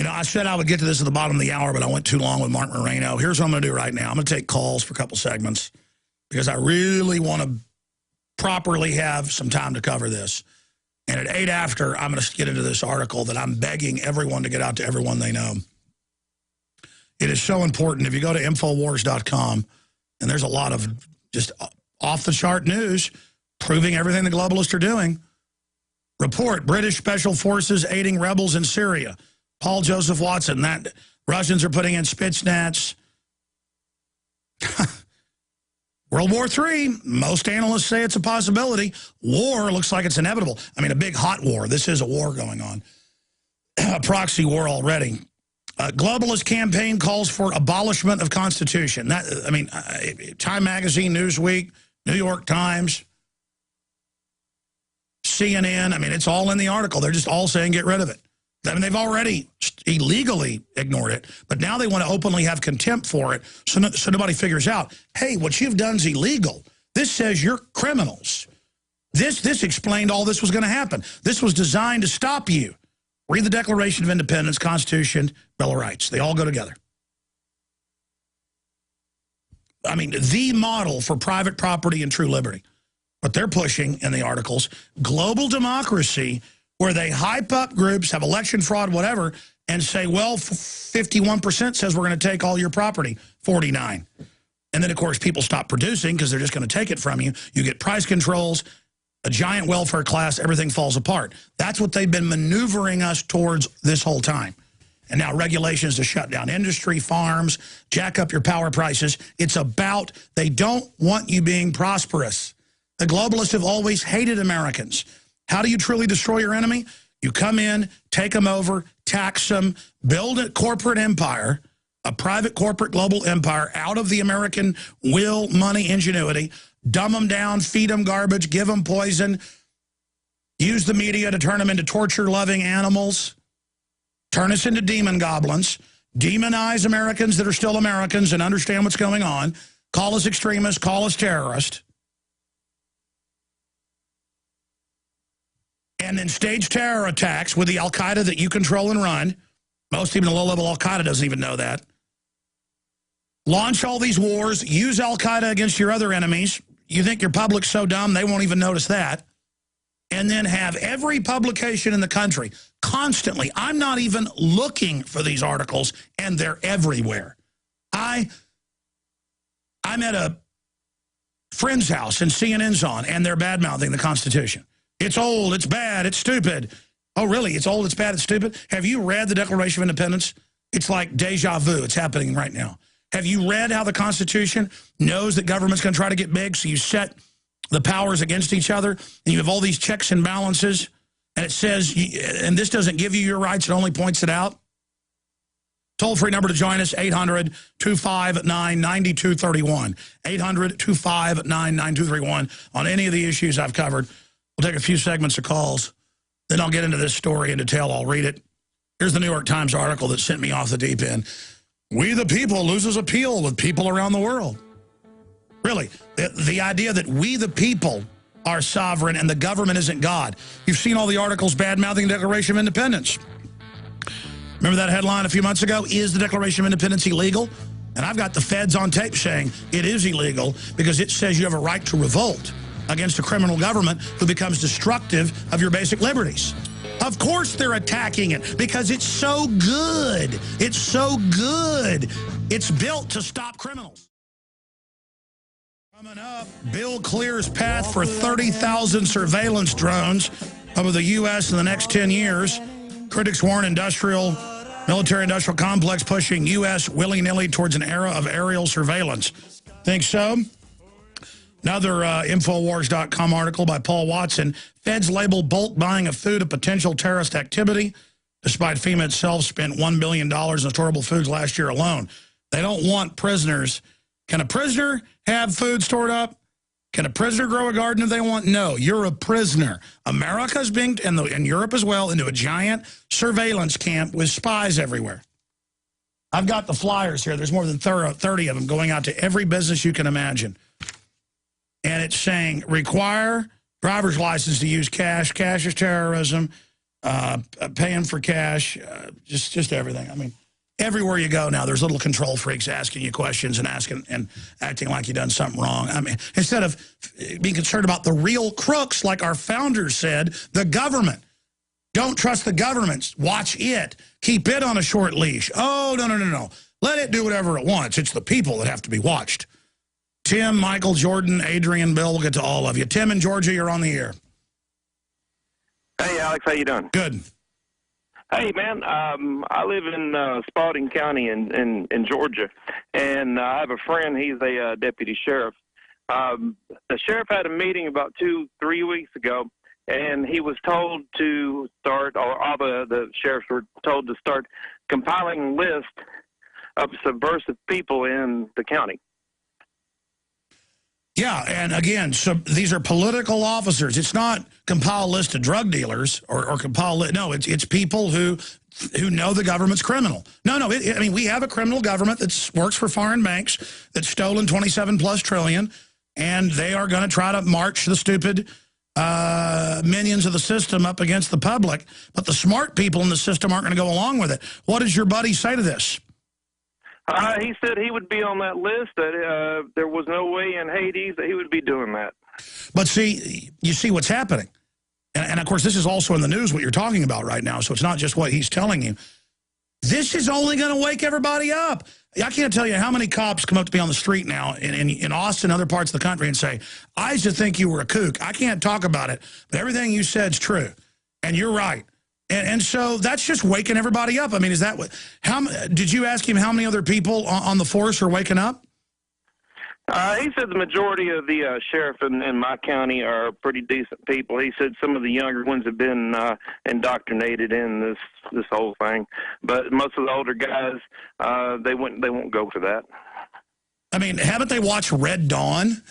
know, I said I would get to this at the bottom of the hour, but I went too long with Mark Moreno. Here's what I'm going to do right now. I'm going to take calls for a couple segments because I really want to properly have some time to cover this. And at 8 after, I'm going to get into this article that I'm begging everyone to get out to everyone they know. It is so important. If you go to Infowars.com, and there's a lot of just off-the-chart news proving everything the globalists are doing. Report, British special forces aiding rebels in Syria. Paul Joseph Watson, that Russians are putting in Spetsnaz. World War III, most analysts say it's a possibility. War looks like it's inevitable. I mean, a big hot war. This is a war going on. A proxy war already. Globalist campaign calls for abolishment of Constitution. That, I mean, Time Magazine, Newsweek, New York Times, CNN. I mean, it's all in the article. They're just all saying get rid of it. I mean, they've already illegally ignored it, but now they want to openly have contempt for it so nobody figures out, hey, what you've done is illegal. This says you're criminals. This explained all this was going to happen. This was designed to stop you. Read the Declaration of Independence, Constitution, Bill of Rights. They all go together. I mean, the model for private property and true liberty. But they're pushing in the articles, global democracy, where they hype up groups, have election fraud, whatever, and say, well, 51% says we're going to take all your property, 49. And then, of course, people stop producing because they're just going to take it from you. You get price controls, a giant welfare class, everything falls apart. That's what they've been maneuvering us towards this whole time. And now regulations to shut down industry, farms, jack up your power prices. It's about, they don't want you being prosperous. The globalists have always hated Americans. How do you truly destroy your enemy? You come in, take them over, tax them, build a corporate empire, a private corporate global empire out of the American will, money, ingenuity, dumb them down, feed them garbage, give them poison, use the media to turn them into torture-loving animals, turn us into demon goblins, demonize Americans that are still Americans and understand what's going on, call us extremists, call us terrorists, and then stage terror attacks with the Al-Qaeda that you control and run. Most even the low-level Al-Qaeda doesn't even know that. Launch all these wars, use Al-Qaeda against your other enemies. You think your public's so dumb, they won't even notice that. And then have every publication in the country constantly. I'm not even looking for these articles, and they're everywhere. I'm at a friend's house, and CNN's on, and they're bad-mouthing the Constitution. It's old, it's bad, it's stupid. Oh, really? It's old, it's bad, it's stupid? Have you read the Declaration of Independence? It's like deja vu. It's happening right now. Have you read how the Constitution knows that government's going to try to get big, so you set the powers against each other, and you have all these checks and balances, and it says, and this doesn't give you your rights, it only points it out? Toll-free number to join us, 800-259-9231. 800-259-9231 on any of the issues I've covered. We'll take a few segments of calls. Then I'll get into this story in detail. I'll read it. Here's the New York Times article that sent me off the deep end. We the people loses appeal with people around the world. Really, the idea that we the people are sovereign and the government isn't God. You've seen all the articles bad-mouthing the Declaration of Independence. Remember that headline a few months ago? Is the Declaration of Independence illegal? And I've got the feds on tape saying it is illegal because it says you have a right to revolt against a criminal government who becomes destructive of your basic liberties. Of course they're attacking it because it's so good. It's so good. It's built to stop criminals. Coming up, bill clears path for 30,000 surveillance drones over the U.S. in the next 10 years. Critics warn military-industrial complex pushing U.S. willy-nilly towards an era of aerial surveillance. Think so? Another Infowars.com article by Paul Watson. Feds label bulk buying of food a potential terrorist activity, despite FEMA itself spent $1 billion in storable foods last year alone. They don't want prisoners. Can a prisoner have food stored up? Can a prisoner grow a garden if they want? No, you're a prisoner. America's being, and Europe as well, into a giant surveillance camp with spies everywhere. I've got the flyers here. There's more than 30 of them going out to every business you can imagine. And it's saying, require driver's license to use cash. Cash is terrorism. paying for cash, just everything. I mean, everywhere you go now, there's little control freaks asking you questions and acting like you've done something wrong. I mean, instead of being concerned about the real crooks, like our founders said, the government. Don't trust the government. Watch it. Keep it on a short leash. Oh, no. Let it do whatever it wants. It's the people that have to be watched. Tim, Michael, Jordan, Adrian, Bill, we'll get to all of you. Tim in Georgia, you're on the air. Hey, Alex, how you doing? Good. Hey, man, I live in Spalding County in Georgia, and I have a friend. He's a deputy sheriff. The sheriff had a meeting about 2-3 weeks ago, and he was told to start, or all the sheriffs were told to start compiling lists of subversive people in the county. Yeah, and again, so these are political officers. It's not compile a list of drug dealers or no, it's people who know the government's criminal. No, I mean, we have a criminal government that works for foreign banks that's stolen 27+ trillion, and they are going to try to march the stupid minions of the system up against the public, but the smart people in the system aren't going to go along with it. What does your buddy say to this? He said he would be on that list, that there was no way in Hades that he would be doing that. But see, you see what's happening. And of course, this is also in the news, what you're talking about right now, so it's not just what he's telling you. This is only going to wake everybody up. I can't tell you how many cops come up to me on the street now in Austin, other parts of the country, and say, I used to think you were a kook. I can't talk about it, but everything you said's true. And you're right. And so that's just waking everybody up. I mean, is that what? Did you ask him how many other people on the force are waking up? He said the majority of the sheriff in my county are pretty decent people. He said some of the younger ones have been indoctrinated in this whole thing, but most of the older guys they won't go for that. I mean, haven't they watched Red Dawn?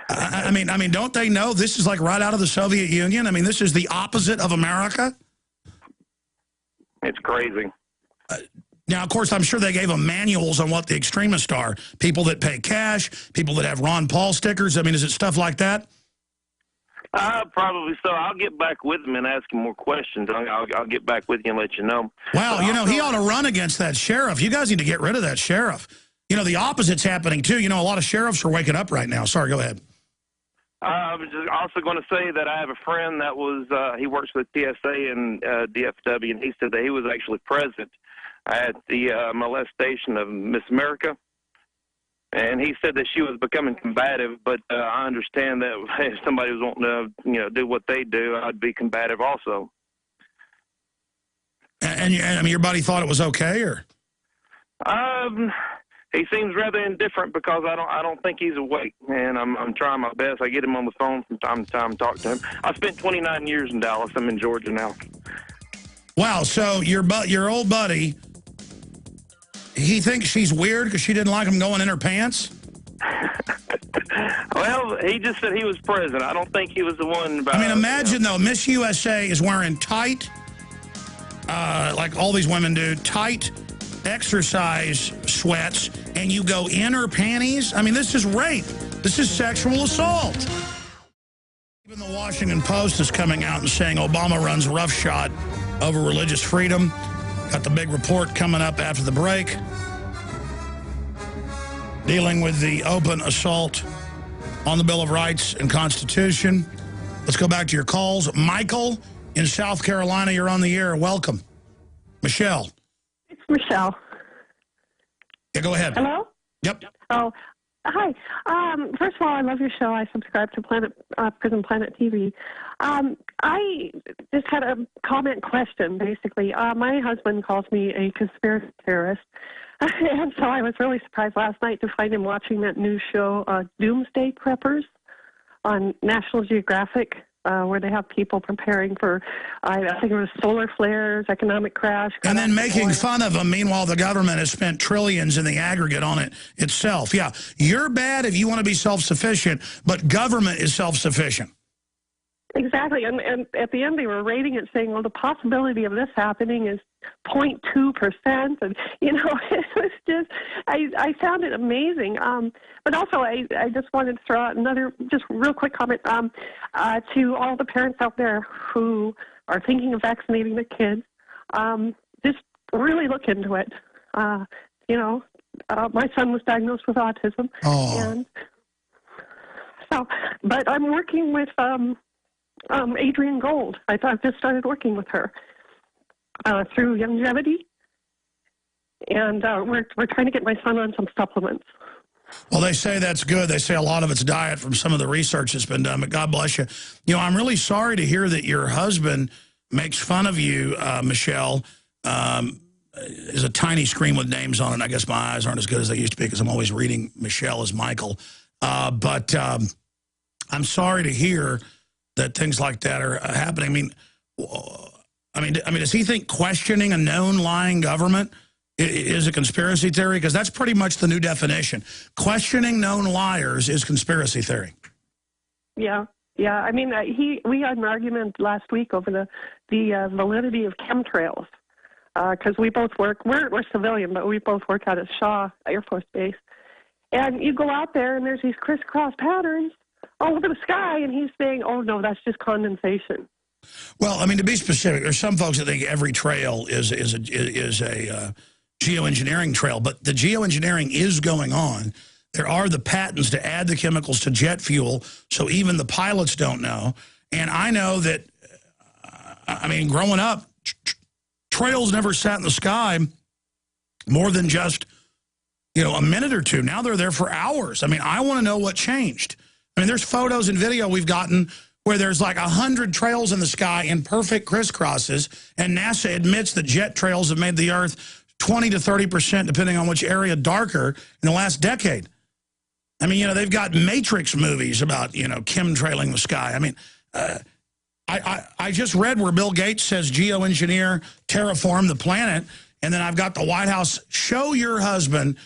I mean, don't they know this is like right out of the Soviet Union? I mean, this is the opposite of America. It's crazy. Now, of course, I'm sure they gave them manuals on what the extremists are. People that pay cash, people that have Ron Paul stickers. I mean, is it stuff like that? Probably so. I'll get back with him and ask him more questions. I'll get back with you and let you know. Wow, you know, he ought to run against that sheriff. You guys need to get rid of that sheriff. You know, the opposite's happening, too. You know, a lot of sheriffs are waking up right now. Sorry, go ahead. I was just also going to say that I have a friend that was, he works with TSA and DFW, and he said that he was actually present at the molestation of Miss America. And he said that she was becoming combative, but I understand that if somebody was wanting to, do what they do, I'd be combative also. And I mean, your buddy thought it was okay, or? He seems rather indifferent because I don't think he's awake, and I'm trying my best. I get him on the phone from time to time, talk to him. I spent 29 years in Dallas. I'm in Georgia now. Wow. So your old buddy, he thinks she's weird because she didn't like him going in her pants? Well, he just said he was present. I don't think he was the one. I mean, imagine, though, Miss USA is wearing tight, like all these women do, tight exercise sweats, and you go in her panties? I mean, this is rape. This is sexual assault. Even the Washington Post is coming out and saying Obama runs roughshod over religious freedom. Got the big report coming up after the break, dealing with the open assault on the Bill of Rights and Constitution. Let's go back to your calls. Michael in South Carolina, you're on the air. Welcome. Michelle. It's Michelle. Yeah, go ahead. Hello? Yep. Oh, hi. First of all, I love your show. I subscribe to Prison Planet TV. I just had a comment question, basically. My husband calls me a conspiracy theorist, and so I was really surprised last night to find him watching that new show, Doomsday Preppers, on National Geographic, where they have people preparing for, I think it was solar flares, economic crash. And then making fun of them. Meanwhile, the government has spent trillions in the aggregate on it itself. Yeah, you're bad if you want to be self-sufficient, but government is self-sufficient. Exactly, and at the end they were rating it, saying, well, the possibility of this happening is 0.2%, and, you know, it was just, I found it amazing. But also, I just wanted to throw out another, just real quick comment to all the parents out there who are thinking of vaccinating their kids. Just really look into it. You know, my son was diagnosed with autism, and so, but I'm working with Adrienne Gold. I've just started working with her through Longevity, and we're trying to get my son on some supplements. Well, they say that's good. They say a lot of it's diet from some of the research that's been done, but God bless you. You know, I'm really sorry to hear that your husband makes fun of you, Michelle. There's a tiny screen with names on it. I guess my eyes aren't as good as they used to be because I'm always reading Michelle as Michael. But I'm sorry to hear that things like that are happening. I mean, does he think questioning a known lying government is a conspiracy theory? Because that's pretty much the new definition. Questioning known liars is conspiracy theory. Yeah. I mean, we had an argument last week over the validity of chemtrails because we both work. We're civilian, but we both work out at Shaw Air Force Base. And you go out there, and there's these crisscross patterns all over the sky, and he's saying, "Oh no, that's just condensation." Well, I mean, to be specific, there's some folks that think every trail is a geoengineering trail, but the geoengineering is going on. There are the patents to add the chemicals to jet fuel, so even the pilots don't know. And I know that, I mean, growing up, trails never sat in the sky more than just, you know, a minute or two. Now they're there for hours. I mean, I want to know what changed. I mean, there's photos and video we've gotten where there's like 100 trails in the sky in perfect crisscrosses, and NASA admits that jet trails have made the Earth 20 to 30%, depending on which area, darker in the last decade. I mean, you know, they've got Matrix movies about, you know, chemtrailing the sky. I mean, I just read where Bill Gates says geoengineer, terraform the planet, and then I've got the White House, show your husband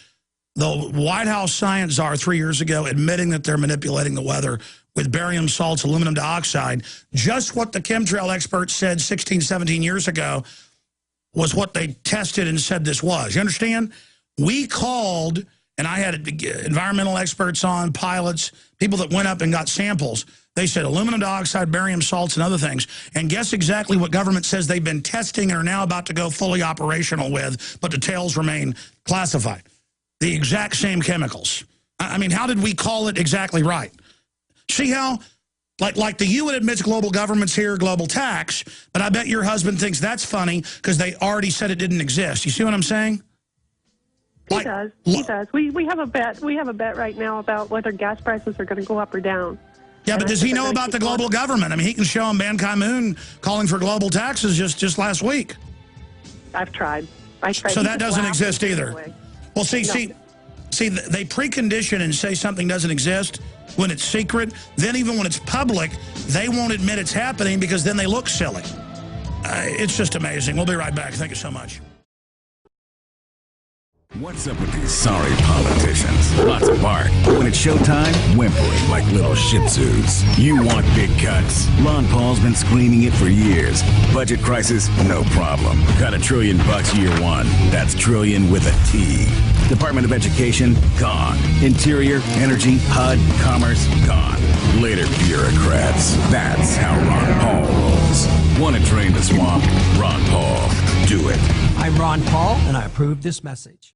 the White House science czar 3 years ago admitting that they're manipulating the weather with barium salts, aluminum dioxide. Just what the chemtrail experts said 16, 17 years ago was what they tested and said this was. You understand? We called, and I had environmental experts on, pilots, people that went up and got samples. They said aluminum dioxide, barium salts, and other things. And guess exactly what government says they've been testing and are now about to go fully operational with, but details remain classified. The exact same chemicals. I mean, how did we call it exactly right? See how, like the UN admits global government's here, global tax, but I bet your husband thinks that's funny because they already said it didn't exist. You see what I'm saying? He does. He does. We have a bet. We have a bet right now about whether gas prices are going to go up or down. Yeah, but does he know about the global government? I mean, he can show him Ban Ki-moon calling for global taxes just last week. I've tried. So that doesn't exist either. Anyway. Well, see, they precondition and say something doesn't exist when it's secret. Then even when it's public, they won't admit it's happening because then they look silly. It's just amazing. We'll be right back. Thank you so much. What's up with these sorry politicians? Lots of bark, but when it's showtime, whimpering like little shih tzus. You want big cuts. Ron Paul's been screaming it for years. Budget crisis? No problem. Got $1 trillion year one. That's trillion with a T. Department of Education? Gone. Interior, Energy, HUD, Commerce? Gone. Later, bureaucrats. That's how Ron Paul rolls. Want to drain the swamp? Ron Paul. Do it. I'm Ron Paul, and I approve this message.